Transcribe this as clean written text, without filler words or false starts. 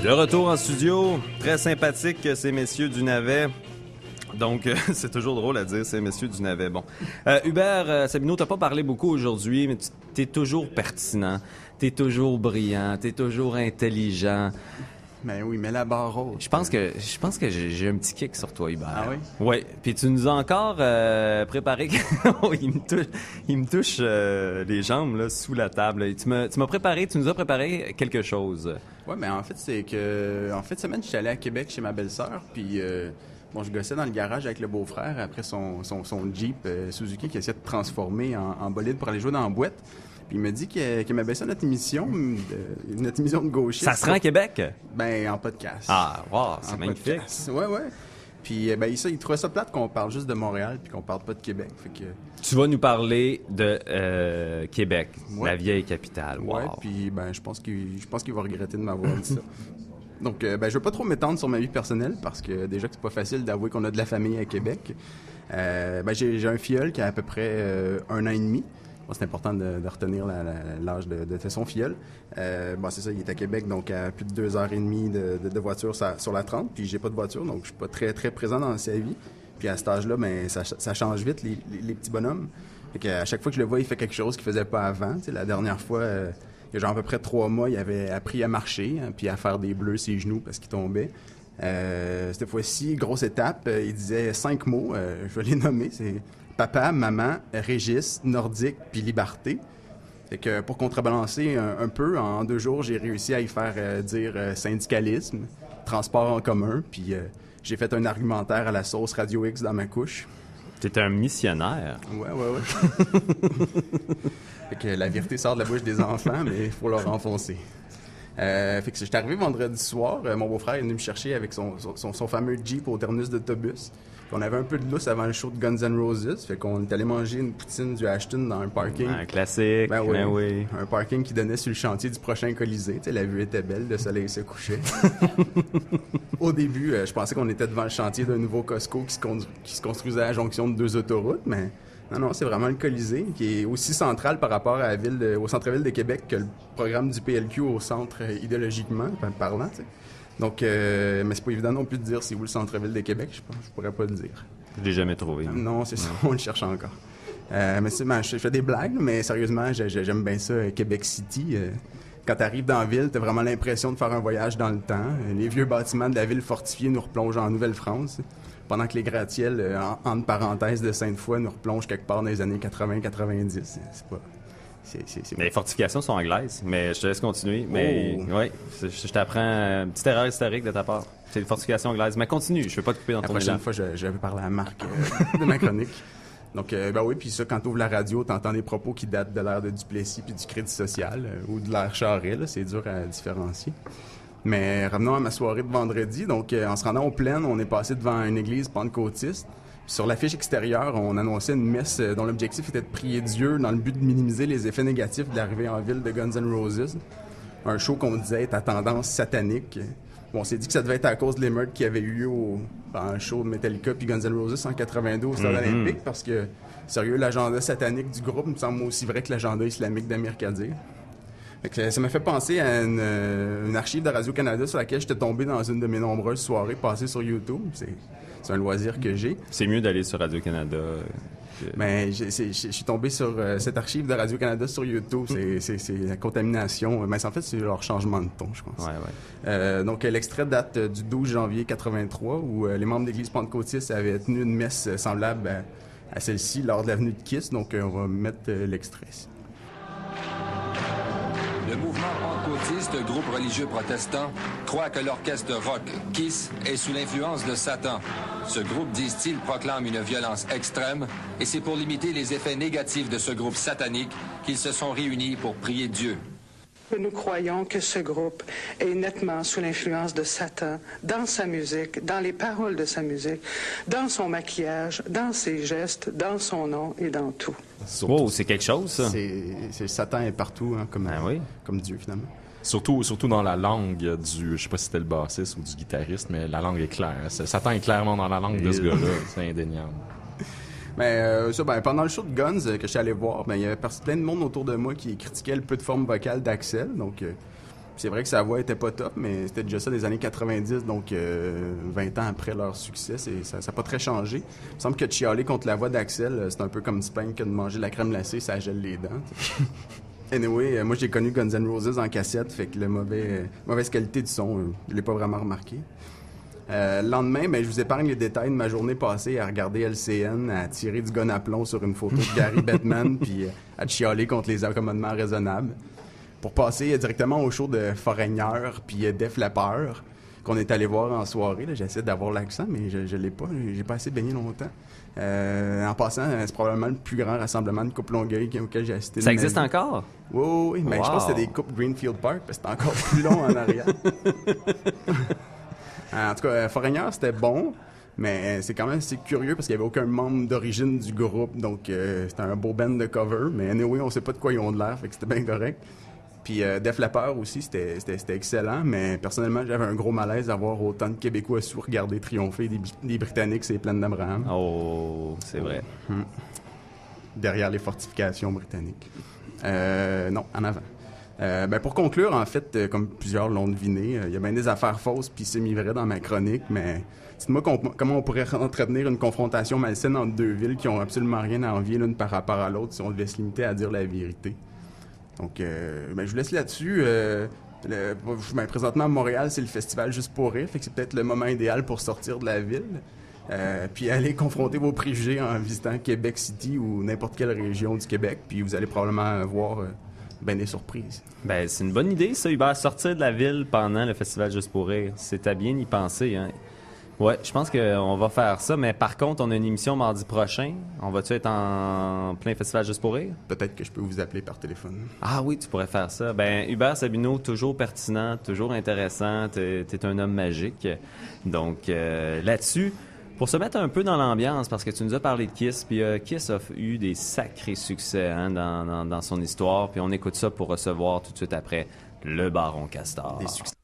De retour en studio, très sympathique ces messieurs du Navet. Donc, c'est toujours drôle à dire, ces messieurs du Navet. Bon. Hubert Sabino, t'as pas parlé beaucoup aujourd'hui, mais t'es toujours pertinent, t'es toujours brillant, t'es toujours intelligent. Ben oui, mais la barre haute. Je pense que j'ai un petit kick sur toi, Hubert. Ah oui? Oui. Puis tu nous as encore préparé... Oh, il me touche les jambes là, sous la table. Tu nous as préparé quelque chose. Ouais, mais en fait, c'est que... En fin de semaine, je suis allé à Québec chez ma belle-sœur, puis... Bon, je gossais dans le garage avec le beau-frère après son Jeep Suzuki qui essayait de transformer en bolide pour aller jouer dans la boîte. Puis il me dit qu'il m'aimait ça notre émission de gauchiste. Ça se rend à Québec? Ben, en podcast. Ah, wow, c'est magnifique. Podcast. Ouais. Puis ben, il trouvait ça plate qu'on parle juste de Montréal puis qu'on parle pas de Québec. Fait que... Tu vas nous parler de Québec, la vieille capitale. Wow. Ouais, puis ben, je pense qu'il va regretter de m'avoir dit ça. Donc, ben, je veux pas trop m'étendre sur ma vie personnelle parce que déjà que c'est pas facile d'avouer qu'on a de la famille à Québec. Ben, j'ai un filleul qui a à peu près 1 an et demi. Bon, c'est important de retenir l'âge de son filleul. Bon, c'est ça, il est à Québec, donc à plus de 2h30 de voiture sur la 30. Puis j'ai pas de voiture, donc je suis pas très, très présent dans sa vie. Puis à cet âge-là, ben, ça change vite, les petits bonhommes. Fait qu'à chaque fois que je le vois, il fait quelque chose qu'il faisait pas avant. Tu sais, la dernière fois... il y a genre à peu près 3 mois, il avait appris à marcher, hein, puis à faire des bleus ses genoux parce qu'il tombait. Cette fois-ci, grosse étape, il disait 5 mots, je vais les nommer, c'est papa, maman, Régis, nordique, puis liberté. Fait que pour contrebalancer un peu, en 2 jours, j'ai réussi à y faire dire syndicalisme, transport en commun, puis j'ai fait un argumentaire à la sauce Radio X dans ma couche. T'es un missionnaire. Ouais. Fait que la vérité sort de la bouche des enfants, mais il faut leur enfoncer. Fait que j'étais arrivé vendredi soir, mon beau-frère est venu me chercher avec son fameux Jeep au terminus d'autobus. Puis on avait un peu de lousse avant le show de Guns N' Roses, fait qu'on est allé manger une poutine du Ashton dans un parking. Un classique, ben oui. Oui. Un parking qui donnait sur le chantier du prochain Colisée. Tu sais, la vue était belle, le soleil se couchait. Au début, je pensais qu'on était devant le chantier d'un nouveau Costco qui se construisait à la jonction de 2 autoroutes, mais... Non, c'est vraiment le Colisée, qui est aussi central par rapport à au centre-ville de Québec que le programme du PLQ au centre idéologiquement parlant. T'sais. Donc, mais c'est pas évident non plus de dire c'est où le centre-ville de Québec, je pourrais pas le dire. Je l'ai jamais trouvé. Non, c'est ça, on le cherche encore. Mais je fais des blagues, mais sérieusement, j'aime bien ça, Québec City. Quand t'arrives dans la ville, t'as vraiment l'impression de faire un voyage dans le temps. Les vieux bâtiments de la ville fortifiée nous replongent en Nouvelle-France. Pendant que les gratte-ciels, entre parenthèses de Sainte-Foy, nous replongent quelque part dans les années 80-90. C'est pas... Les fortifications sont anglaises, mais je te laisse continuer. Mais oui, je t'apprends une petite erreur historique de ta part. C'est les fortifications anglaises. Mais continue, je veux pas te couper dans ton élan. La prochaine fois, je vais parler à Marc de ma chronique. Donc, ben oui, puis ça, quand t'ouvres la radio, t'entends des propos qui datent de l'ère de Duplessis puis du Crédit social ou de l'ère Charest, là, c'est dur à différencier. Mais revenons à ma soirée de vendredi. Donc, en se rendant aux Plaines, on est passé devant une église pentecôtiste. Sur l'affiche extérieure, on annonçait une messe dont l'objectif était de prier Dieu dans le but de minimiser les effets négatifs de l'arrivée en ville de Guns N' Roses. Un show qu'on disait est à tendance satanique. Bon, on s'est dit que ça devait être à cause de l'émeute qu'il y avait eu dans le show de Metallica puis Guns N' Roses en 82 au Stade olympique, parce que, sérieux, l'agenda satanique du groupe me semble aussi vrai que l'agenda islamique d'Amir Kadir. Ça m'a fait penser à une archive de Radio-Canada sur laquelle j'étais tombé dans une de mes nombreuses soirées passées sur YouTube. C'est un loisir que j'ai. C'est mieux d'aller sur Radio-Canada. Mais je suis tombé sur cette archive de Radio-Canada sur YouTube. C'est la contamination. Mais en fait, c'est leur changement de ton, je pense. Ouais. Donc, l'extrait date du 12 janvier 83 où les membres de l'Église pentecôtiste avaient tenu une messe semblable à celle-ci lors de l'avenue de Kiss. Donc, on va mettre l'extrait. Le mouvement pentecôtiste, groupe religieux protestant, croit que l'orchestre rock Kiss est sous l'influence de Satan. Ce groupe, disent-ils, proclame une violence extrême et c'est pour limiter les effets négatifs de ce groupe satanique qu'ils se sont réunis pour prier Dieu. Nous croyons que ce groupe est nettement sous l'influence de Satan dans sa musique, dans les paroles de sa musique, dans son maquillage, dans ses gestes, dans son nom et dans tout. Wow, c'est quelque chose, ça. C'est Satan est partout, hein, comme Dieu, finalement. Surtout dans la langue je sais pas si c'était le bassiste ou du guitariste, mais la langue est claire. Satan est clairement dans la langue de ce gars-là. C'est indéniable. Mais pendant le show de Guns que je suis allé voir, il y avait plein de monde autour de moi qui critiquait le peu de forme vocale d'Axel. Donc, C'est vrai que sa voix était pas top, mais c'était déjà ça des années 90, donc 20 ans après leur succès, ça n'a pas très changé. Il me semble que chialer contre la voix d'Axel, c'est un peu comme se plaindre que de manger de la crème glacée, ça gèle les dents. Anyway, moi j'ai connu Guns N' Roses en cassette, fait que la mauvaise qualité du son, je l'ai pas vraiment remarqué. Le lendemain, je vous épargne les détails de ma journée passée à regarder LCN, à tirer du gun à plomb sur une photo de Gary Bettman, puis à chialer contre les accommodements raisonnables. Pour passer directement au show de Foreigner, puis Def Leppard, qu'on est allé voir en soirée. Là, j'essaie d'avoir l'accent, mais je l'ai pas. J'ai pas assez baigné longtemps. En passant, c'est probablement le plus grand rassemblement de coupe Longueuil auquel j'ai assisté. Ça existe encore? Oui. Mais je pense que c'était des coupes Greenfield Park, parce que c'était encore plus long en arrière. En tout cas, Foreigner, c'était bon. Mais c'est quand même assez curieux parce qu'il n'y avait aucun membre d'origine du groupe. Donc, c'était un beau band de cover. Mais anyway, on sait pas de quoi ils ont de l'air, fait que c'était bien correct. Puis Def Leppard aussi, c'était excellent, mais personnellement, j'avais un gros malaise d'avoir autant de Québécois sous regarder triompher des Britanniques sur les plaines d'Abraham. Oh, c'est vrai. Derrière les fortifications britanniques. Non, en avant. Pour conclure, en fait, comme plusieurs l'ont deviné, il y a bien des affaires fausses puis semi-vraies dans ma chronique, mais dites-moi comment on pourrait entretenir une confrontation malsaine entre deux villes qui ont absolument rien à envier l'une par rapport à l'autre si on devait se limiter à dire la vérité. Donc, je vous laisse là-dessus. Présentement, à Montréal, c'est le festival Juste pour rire, fait que c'est peut-être le moment idéal pour sortir de la ville. Puis aller confronter vos préjugés en visitant Québec City ou n'importe quelle région du Québec, puis vous allez probablement voir ben des surprises. Ben, c'est une bonne idée, ça, Hubert, sortir de la ville pendant le festival Juste pour rire. C'est à bien y penser, hein. Ouais, je pense qu'on va faire ça, mais par contre, on a une émission mardi prochain. On va-tu être en plein festival Juste pour rire? Peut-être que je peux vous appeler par téléphone. Ah oui, tu pourrais faire ça. Ben, Hubert Sabino, toujours pertinent, toujours intéressant. T'es un homme magique. Donc, là-dessus, pour se mettre un peu dans l'ambiance, parce que tu nous as parlé de Kiss, puis Kiss a eu des sacrés succès hein, dans son histoire, puis on écoute ça pour recevoir tout de suite après le Baron Castor. Des succès.